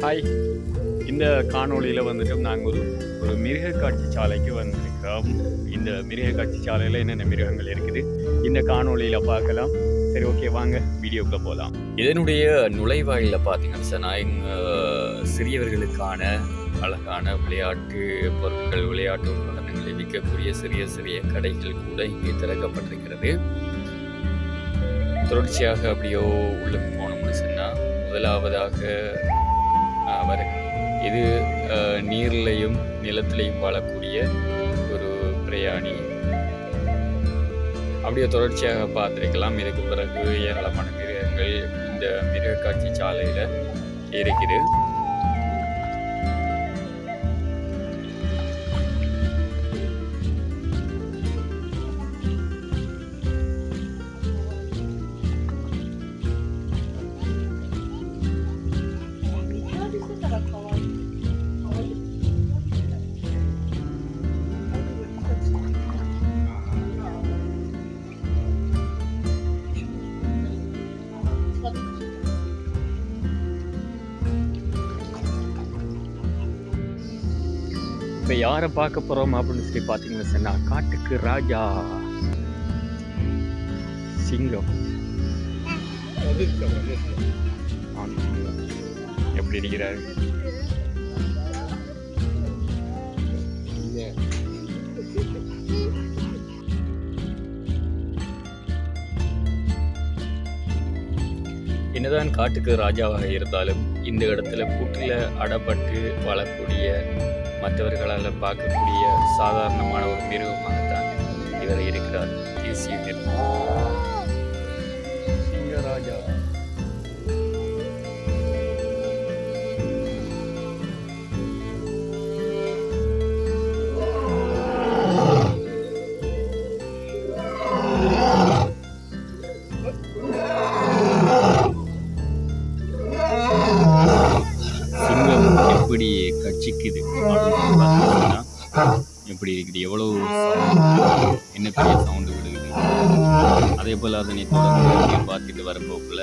Hi. இந்த காணொளியில் வந்துட்டு நாங்கள் ஒரு மிருக காட்சி சாலைக்கு வந்திருக்கிறோம். இந்த மிருக காட்சி சாலையில் என்னென்ன மிருகங்கள் இருக்குது இந்த காணொளியில் பார்க்கலாம். சரி, ஓகே, வாங்க வீடியோக்குள்ளே போகலாம். இதனுடைய நுழைவாயிலில் பார்த்தீங்கன்னு சொன்னால் சிறியவர்களுக்கான அழகான விளையாட்டு பொருட்கள், விளையாட்டு உபகரணங்களை விற்கக்கூடிய சிறிய சிறிய கடைகள் கூட இங்கே திறக்கப்பட்டிருக்கிறது. தொடர்ச்சியாக அப்படியோ உள்ளே போனோம்னு சொன்னால் முதலாவதாக இது நீர்லையும் நிலத்திலையும் வாழக்கூடிய ஒரு பிரயாணி. அப்படியே தொடர்ச்சியாக பார்த்துருக்கலாம். இதுக்கு பிறகு ஏராளமான மிருகங்கள் இந்த மிருக காட்சி சாலையில் இருக்குது. இப்போ யாரை பார்க்க போகிறோம் அப்படின்னு சொல்லி பார்த்தீங்கன்னு சொன்னால் காட்டுக்கு ராஜா சிங்கம். எப்படி இருக்கிறாரு? என்னதான் காட்டுக்கு ராஜாவாக இருந்தாலும் இந்த இடத்துல கூட்டில் அடப்பட்டு வாழக்கூடிய மற்றவர்களால் பார்க்கக்கூடிய சாதாரணமான ஒரு மிருகமாகத்தான் இவர் இருக்கிறார். தேசிய சிங்கராஜா. எப்படி கட்சிக்குது எப்படி இருக்குது, எவ்வளவு என்ன பெரிய சவுண்டு விடுகுது. அதே போல் அதனை தொடர்ந்து பார்த்துட்டு வரப்போக்குள்ள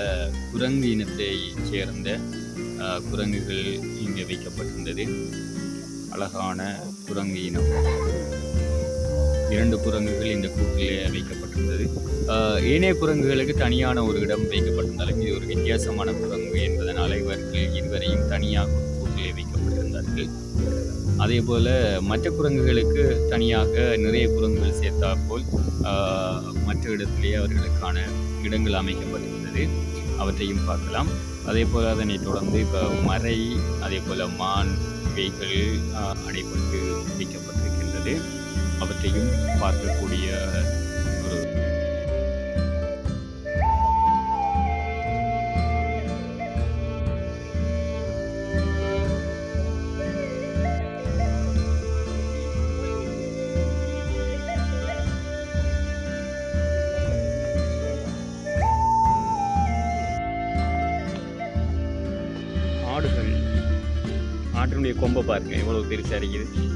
குரங்கு இனத்தை சேர்ந்த குரங்குகள் இங்கே வைக்கப்பட்டிருந்தது. அழகான குரங்கு இனம் 2 குரங்குகள் இந்த கூட்டிலே வைக்கப்பட்டிருந்தது. ஏனைய குரங்குகளுக்கு தனியான ஒரு இடம் வைக்கப்பட்டிருந்தாலும் இது ஒரு வித்தியாசமான குரங்கு என்பதனால் இவர்கள் இருவரையும் தனியாக கூட்டிலே வைக்கப்பட்டிருந்தார்கள். அதே போல் மற்ற குரங்குகளுக்கு தனியாக நிறைய குரங்குகள் சேர்த்தால் போல் மற்ற இடத்திலேயே அவர்களுக்கான இடங்கள் அமைக்கப்பட்டிருந்தது. அவற்றையும் பார்க்கலாம். அதே போல் அதனை தொடர்ந்து இப்போ மறை, அதே போல் மான் இவைகள் அடைப்பட்டு வைக்கப்பட்டிருக்கின்றது. அவற்றையும் பார்க்கக்கூடிய ஒரு ஆடுகள். ஆட்டினுடைய கொம்பை பாருங்க எவ்வளவு பெருசா இருக்குது.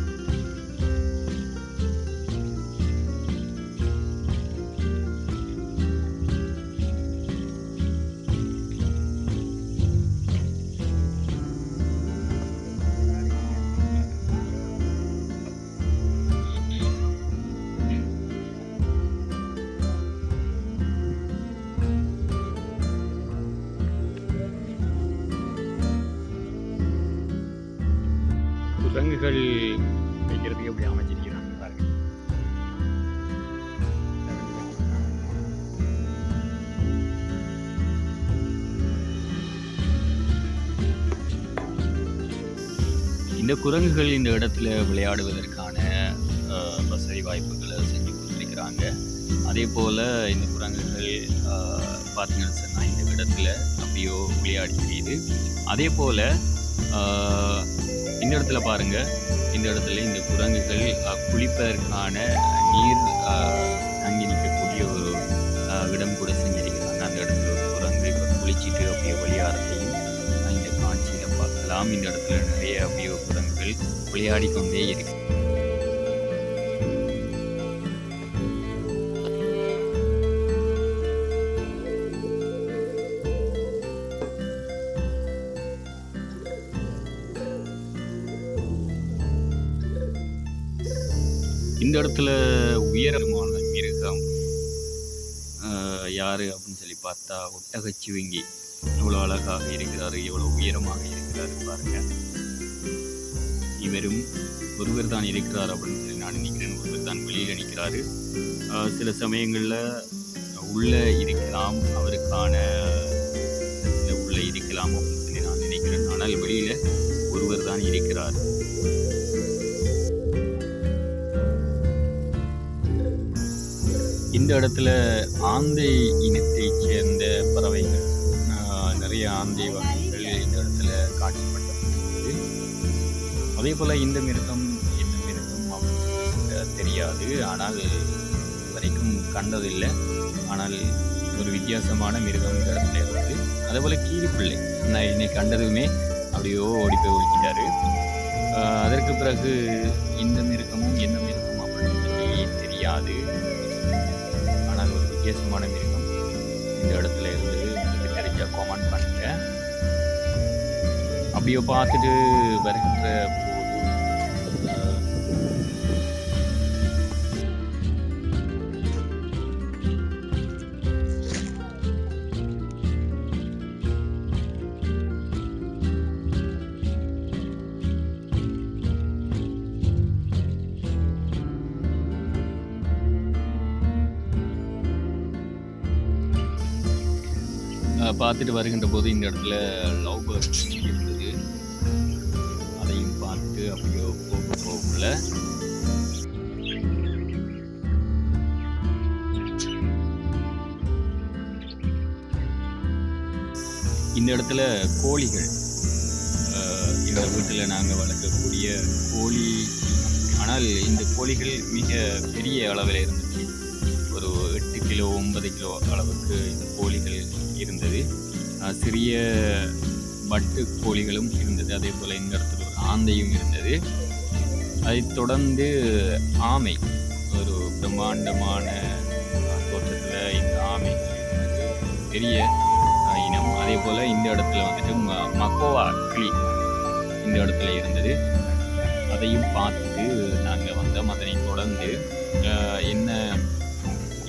குரங்குகள் வைக்கிறதுக்கு எப்படி அமைச்சிருக்கிறாங்க பாருங்க. இந்த குரங்குகள் இந்த இடத்துல விளையாடுவதற்கான வசதி வாய்ப்புகளை செஞ்சு கொடுத்துருக்கிறாங்க. அதே போல் இந்த குரங்குகள் பார்த்தீங்கன்னு சொன்னால் இந்த இடத்துல அப்படியோ விளையாடி செய்யுது. அதே போல் இந்த இடத்துல பாருங்க, இந்த இடத்துல இந்த குரங்குகள் குளிப்பதற்கான நீர் தங்கி நிற்கக்கூடிய ஒரு இடம் கூட செஞ்சிருக்கிறாங்க. அந்த இடத்துல ஒரு குரங்கு இப்போ குளிச்சுட்டு அப்படியே விளையாடுறதையும் இந்த காட்சியில் பார்க்கலாம். இந்த இடத்துல நிறைய அப்படியே குரங்குகள் விளையாடி கொண்டே இருக்கு. இந்த இடத்துல உயரமான மிருகம் யார் அப்படின்னு சொல்லி பார்த்தா ஒட்டகச்சிவிங்கி. எவ்வளோ அழகாக இருக்கிறாரு, எவ்வளோ உயரமாக இருக்கிறாரு பாருங்க. இவரும் ஒருவர் தான் இருக்கிறார் அப்படின்னு சொல்லி நான் நினைக்கிறேன். ஒருவர் தான் வெளியில் நிற்கிறாரு. சில சமயங்களில் உள்ளே இருக்கலாம், அவருக்கான உள்ளே இருக்கலாம் அப்படின்னு சொல்லி நான் நினைக்கிறேன். ஆனால் வெளியில் ஒருவர் தான் இருக்கிறார். இந்த இடத்துல ஆந்தை இனத்தைச் சேர்ந்த பறவைகள், நிறைய ஆந்தை வகைகள் இந்த இடத்துல காட்சிப்படுத்தப்பட்டிருக்கிறது. அதே போல் இந்த மிருகம் என்ன மிருகம் அப்படின்னு தெரியாது, ஆனால் வரைக்கும் கண்டதில்லை. ஆனால் ஒரு வித்தியாசமான மிருகம் இந்த இடத்துல இருக்குது. அதே போல் கீரிப்பிள்ளை நான் என்னை கண்டதுமே அப்படியோ ஓடி போய் ஒழிச்சிட்டாரு. அதற்கு பிறகு இந்த மிருகமும் என்ன மிருகம் அப்படின்னு சொல்லி தெரியாது. ஆனால் ஒரு வித்தியாசமான மிருகம் இந்த இடத்துல இருந்து உங்களுக்கு தெரிஞ்சா கமெண்ட் பண்ணுங்க. அப்படியோ பார்த்துட்டு வருகின்ற பார்த்துட்டு வருகின்ற போது இந்த இடத்துல லவ் பேர்ட்ஸ் இருந்தது. அதையும் பார்த்துட்டு அப்படியோ போகல இந்த இடத்துல கோழிகள், எங்கள் வீட்டில் நாங்கள் வளர்க்கக்கூடிய கோழி. ஆனால் இந்த கோழிகள் மிக பெரிய அளவில் இருந்துச்சு. ஒரு 8 கிலோ 9 கிலோ அளவுக்கு இந்த கோழிகள் இருந்தது. சிறிய பட்டு கோழிகளும் இருந்தது. அதே போல் இந்த இடத்துல ஒரு ஆந்தையும் இருந்தது. அதைத் தொடர்ந்து ஆமை, ஒரு பிரம்மாண்டமான தோற்றத்தில் இந்த ஆமை பெரிய இனம். அதே போல் இந்த இடத்துல வந்துட்டு மக்கோவா கிளி இந்த இடத்துல இருந்தது. அதையும் பார்த்துட்டு நாங்கள் வந்தோம். அதனை தொடர்ந்து என்ன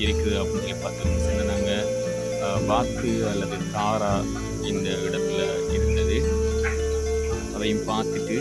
இருக்குது அப்படின்னு சொல்லி பார்த்தோம்னு நாங்கள் வாத்து அல்லது தாரா இந்த இடத்துல இருந்தது. அதையும் பார்த்துட்டு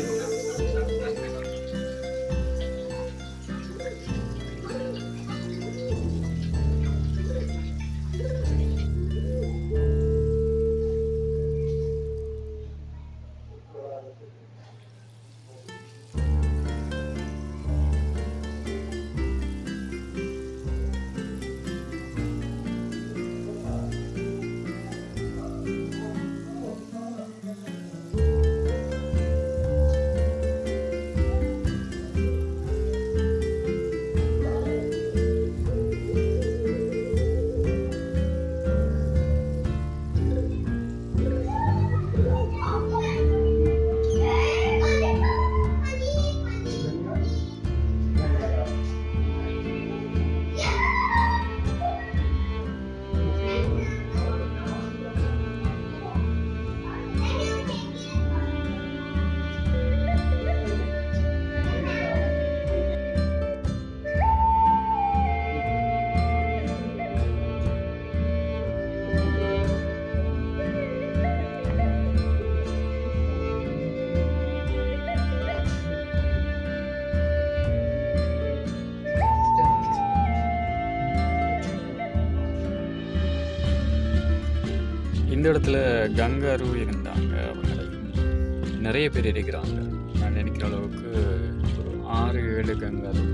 இந்த இடத்துல கங்காரு இருந்தாங்க. அவங்களையும் நிறைய பேர் இருக்கிறாங்க. நான் நினைக்கிற அளவுக்கு ஒரு 6-7 கங்காரு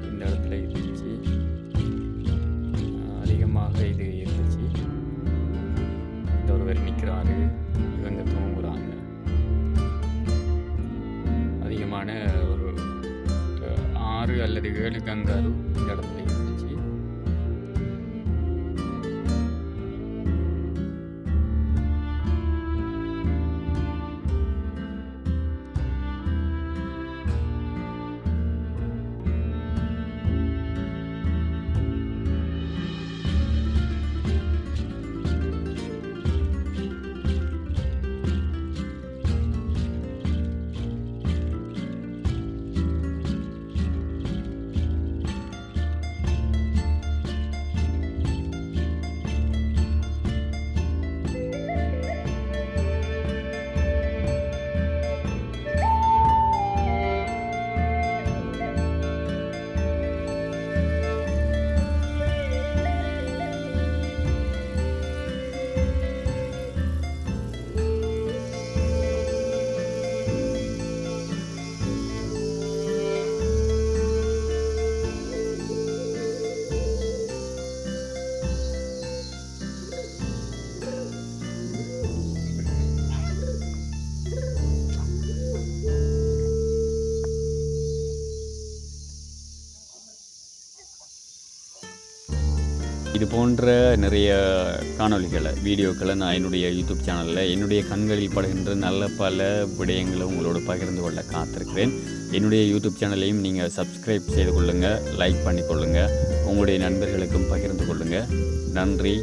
இந்த இடத்துல இருந்துச்சு. அதிகமாக இது இருந்துச்சு. இந்த ஒருவர் நிற்கிறாரு, இவங்க தூங்குறாங்க. அதிகமான ஒரு 6 அல்லது 7 கங்காரு இந்த இடத்துல இருந்துச்சு. இது போன்ற நிறைய காணொளிகளை வீடியோக்களை நான் என்னுடைய யூடியூப் சேனலில் என்னுடைய கண்களில் படுகின்ற நல்ல பல விடயங்களை உங்களோடு பகிர்ந்து கொள்ள காத்திருக்கிறேன். என்னுடைய யூடியூப் சேனலையும் நீங்கள் சப்ஸ்கிரைப் செய்து கொள்ளுங்கள், லைக் பண்ணிக்கொள்ளுங்கள், உங்களுடைய நண்பர்களுக்கும் பகிர்ந்து கொள்ளுங்கள். நன்றி.